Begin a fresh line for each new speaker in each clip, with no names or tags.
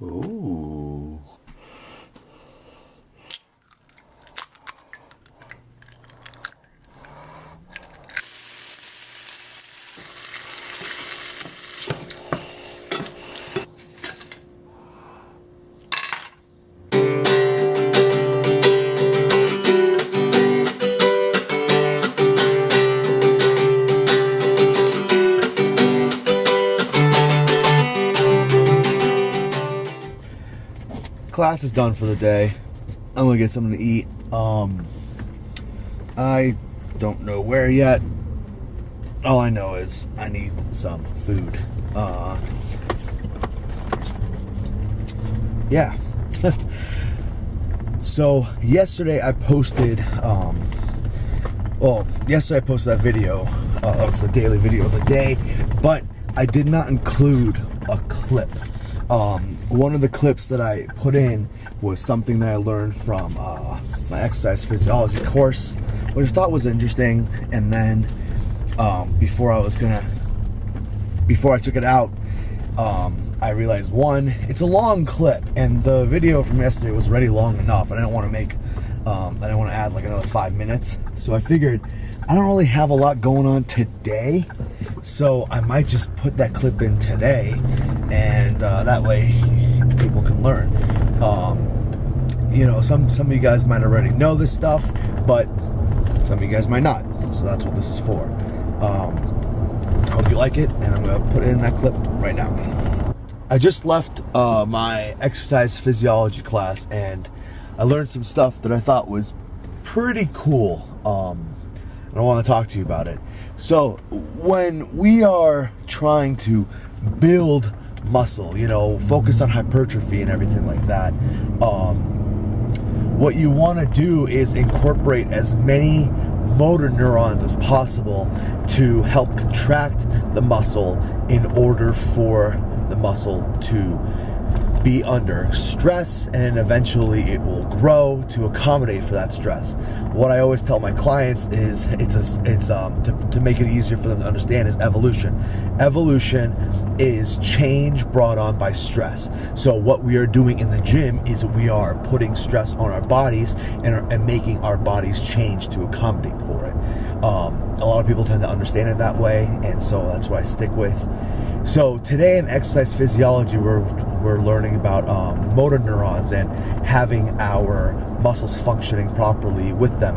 Ooh. Class is done for the day. I'm gonna get something to eat. I don't know where yet. All I know is I need some food. Yeah. So yesterday I posted yesterday I posted that video of the daily video of the day, but I did not include a clip. One of the clips that I put in was something that I learned from my exercise physiology course, which I thought was interesting. And then before I took it out, I realized, one, it's a long clip, and the video from yesterday was already long enough, and I don't want to add like another 5 minutes. So I figured I don't really have a lot going on today, so I might just put that clip in today, and that way people can learn. Some of you guys might already know this stuff, but some of you guys might not. So that's what this is for. I hope you like it, and I'm gonna put in that clip right now. I just left my exercise physiology class, and I learned some stuff that I thought was pretty cool. And I want to talk to you about it. So when we are trying to build muscle, focus on hypertrophy and everything like that, what you want to do is incorporate as many motor neurons as possible to help contract the muscle in order for the muscle to be under stress, and eventually it will grow to accommodate for that stress. What I always tell my clients is to make it easier for them to understand is evolution. Evolution is change brought on by stress. So what we are doing in the gym is we are putting stress on our bodies and making our bodies change to accommodate for it. A lot of people tend to understand it that way, and so that's what I stick with. So today in exercise physiology, we're learning about motor neurons and having our muscles functioning properly with them.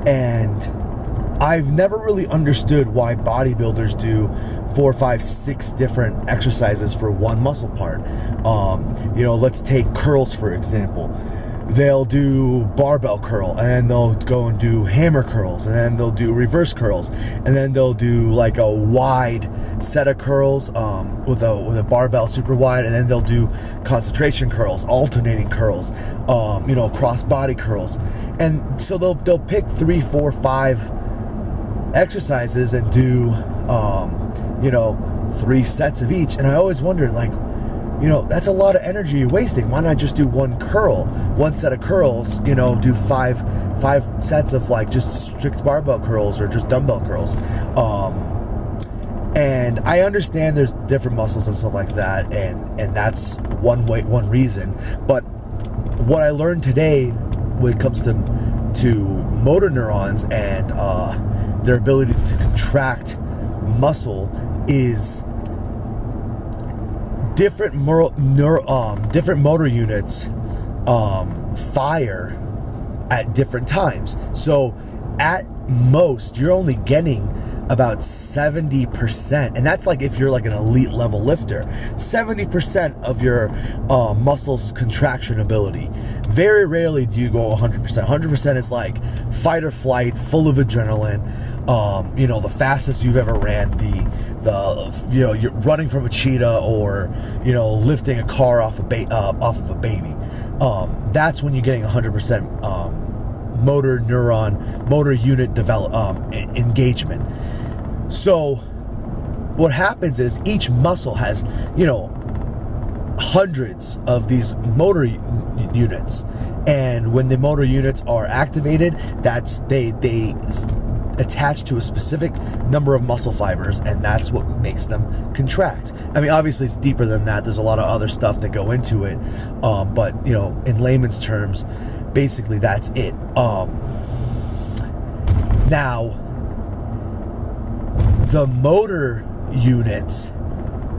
And I've never really understood why bodybuilders do 4, 5, 6 different exercises for one muscle part. Let's take curls for example. They'll do barbell curl, and then they'll go and do hammer curls, and then they'll do reverse curls, and then they'll do like a wide set of curls with a barbell super wide, and then they'll do concentration curls, alternating curls, cross body curls. And so they'll pick 3, 4, 5 exercises and do 3 sets of each. And I always wondered, that's a lot of energy you're wasting. Why not just do one set of curls, do five sets of like just strict barbell curls or just dumbbell curls. And I understand there's different muscles and stuff like that, and that's one reason. But what I learned today when it comes to motor neurons and their ability to contract muscle is different motor units fire at different times. So at most you're only getting about 70%, and that's like if you're like an elite level lifter, 70% of your muscles contraction ability. Very rarely do you go 100%. 100% is like fight or flight, full of adrenaline. The fastest you've ever ran, you're running from a cheetah, or lifting a car off of a baby. That's when you're getting 100% motor unit engagement. So what happens is each muscle has hundreds of these motor units, and when the motor units are activated, attached to a specific number of muscle fibers, and that's what makes them contract. I mean, obviously it's deeper than that. There's a lot of other stuff that go into it, but you know, in layman's terms, basically that's it. Now, the motor units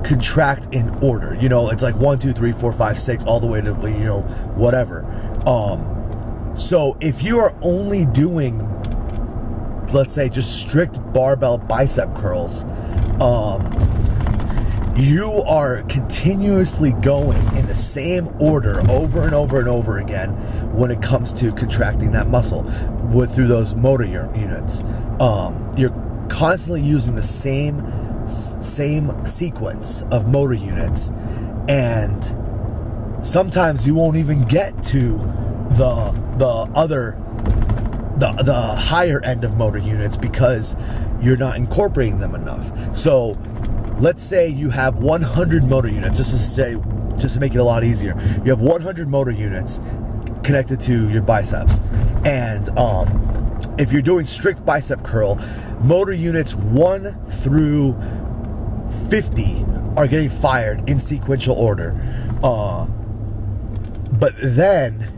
contract in order. You know, it's like 1, 2, 3, 4, 5, 6, all the way to, you know, whatever. So if you are only doing, let's say, just strict barbell bicep curls, you are continuously going in the same order over and over and over again when it comes to contracting that muscle through those motor units. You're constantly using the same sequence of motor units, and sometimes you won't even get to the higher end of motor units because you're not incorporating them enough. So let's say you have 100 motor units, just to make it a lot easier. You have 100 motor units connected to your biceps, and if you're doing strict bicep curl, motor units 1 through 50 are getting fired in sequential order. But then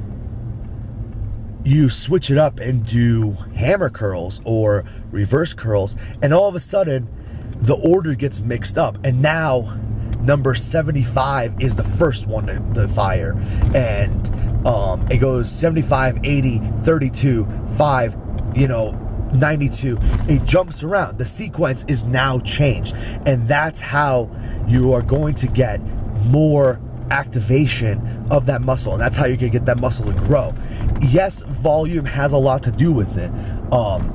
you switch it up and do hammer curls or reverse curls, and all of a sudden the order gets mixed up, and now number 75 is the first one to fire, and it goes 75, 80, 32, 5, 92. It jumps around. The sequence is now changed, and that's how you are going to get more activation of that muscle, and that's how you're gonna get that muscle to grow. Yes, volume has a lot to do with it.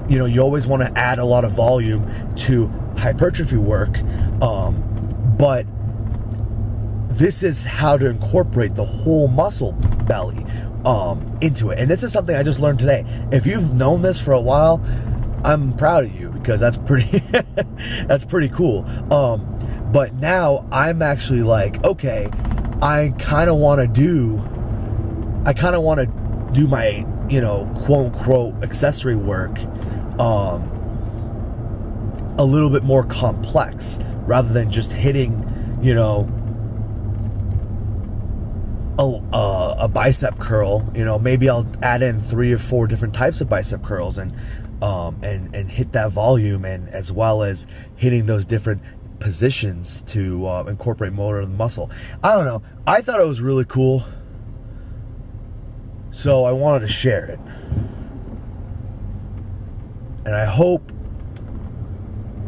You always want to add a lot of volume to hypertrophy work, but this is how to incorporate the whole muscle belly into it. And this is something I just learned today. If you've known this for a while, I'm proud of you, because that's pretty that's pretty cool. But now I'm actually like, okay, I kind of want to do my, quote unquote accessory work a little bit more complex, rather than just hitting, a bicep curl. Maybe I'll add in 3 or 4 different types of bicep curls and hit that volume, and as well as hitting those different positions to incorporate motor of the muscle. I don't know. I thought it was really cool, so I wanted to share it. And I hope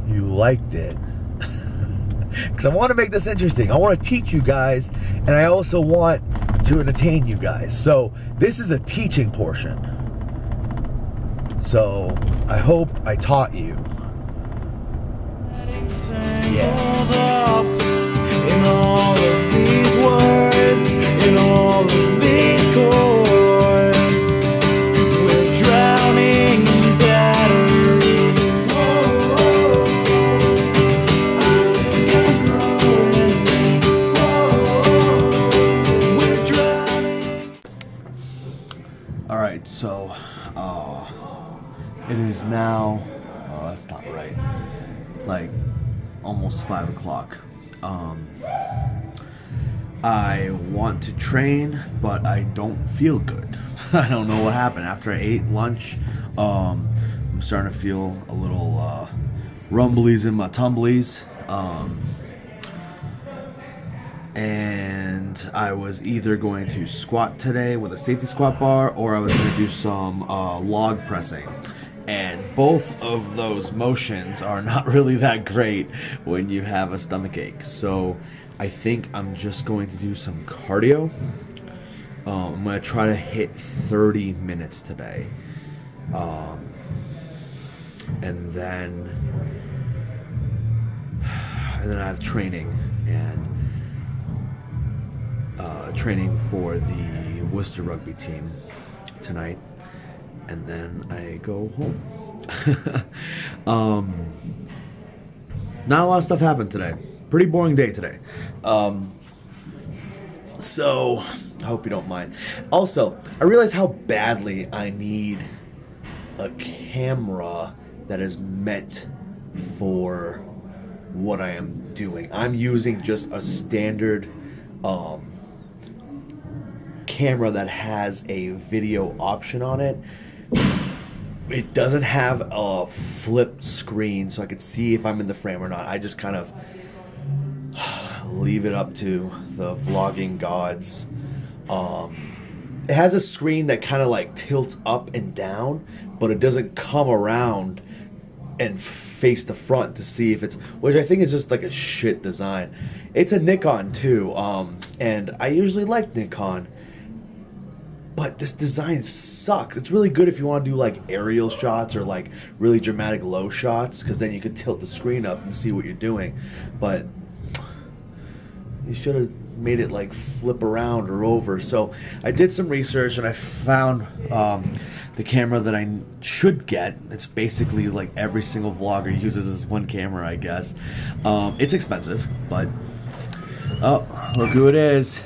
you liked it. Because I want to make this interesting. I want to teach you guys, and I also want to entertain you guys. So this is a teaching portion. So I hope I taught you. Yeah.
In all of these words, in all of these chords, we're drowning in battery. We're drowning.
Alright, so it is now, that's not right, like almost 5 o'clock. I want to train, but I don't feel good. I don't know what happened. After I ate lunch, I'm starting to feel a little rumblies in my tumblies. And I was either going to squat today with a safety squat bar, or I was going to do some log pressing. And both of those motions are not really that great when you have a stomach ache. So I think I'm just going to do some cardio. I'm going to try to hit 30 minutes today. And then I have training, and training for the Worcester rugby team tonight. And then I go home. Not a lot of stuff happened today. Pretty boring day today. So I hope you don't mind. Also, I realize how badly I need a camera that is meant for what I am doing. I'm using just a standard camera that has a video option on it. It doesn't have a flipped screen so I could see if I'm in the frame or not. I just kind of leave it up to the vlogging gods. It has a screen that kind of like tilts up and down, but it doesn't come around and face the front to see if it's, which I think is just like a shit design. It's a Nikon too, and I usually like Nikon, but this design sucks. It's really good if you want to do like aerial shots or like really dramatic low shots, because then you could tilt the screen up and see what you're doing. But you should have made it like flip around or over. So I did some research and I found the camera that I should get. It's basically like every single vlogger uses this one camera, I guess. It's expensive, but oh, look who it is.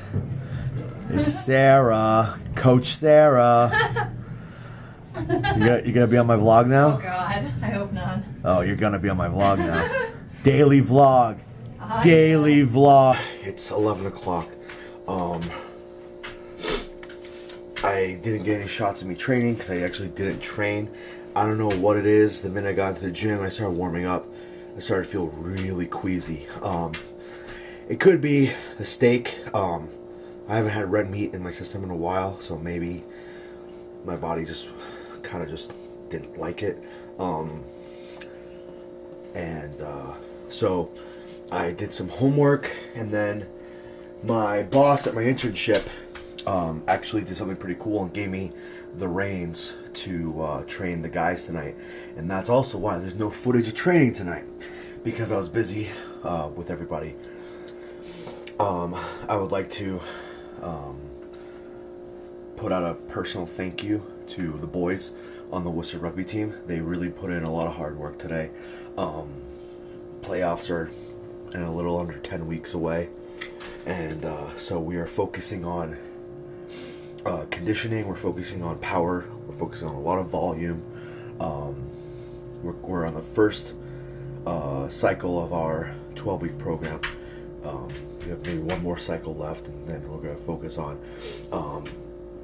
It's Sarah, Coach Sarah. You gonna be on my vlog now?
Oh God, I hope not.
Oh, you're gonna be on my vlog now. Daily vlog. Daily vlog. It's 11 o'clock. I didn't get any shots of me training because I actually didn't train. I don't know what it is. The minute I got into the gym, I started warming up. I started to feel really queasy. It could be the steak. I haven't had red meat in my system in a while, so maybe my body just kind of just didn't like it. So I did some homework, and then my boss at my internship actually did something pretty cool and gave me the reins to train the guys tonight. And that's also why there's no footage of training tonight, because I was busy with everybody. I would like to put out a personal thank you to the boys on the Worcester rugby team. They really put in a lot of hard work today. Playoffs are in a little under 10 weeks away, and so we are focusing on conditioning, we're focusing on power, we're focusing on a lot of volume. We're on the first cycle of our 12-week program. We have maybe one more cycle left, and then we're going to focus on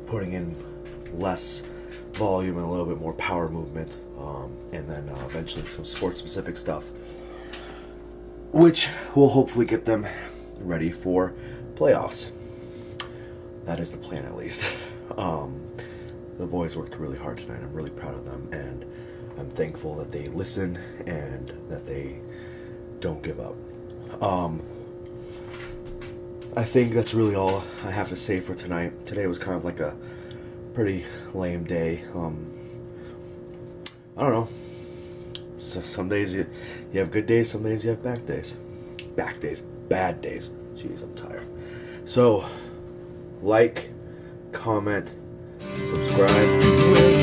putting in less volume and a little bit more power movement, and then eventually some sports-specific stuff, which will hopefully get them ready for playoffs. That is the plan, at least. The boys worked really hard tonight. I'm really proud of them, and I'm thankful that they listen and that they don't give up. I think that's really all I have to say for tonight. Today was kind of like a pretty lame day. I don't know. So some days you have good days, some days you have bad days. Bad days. Jeez, I'm tired. So, like, comment, subscribe.
We're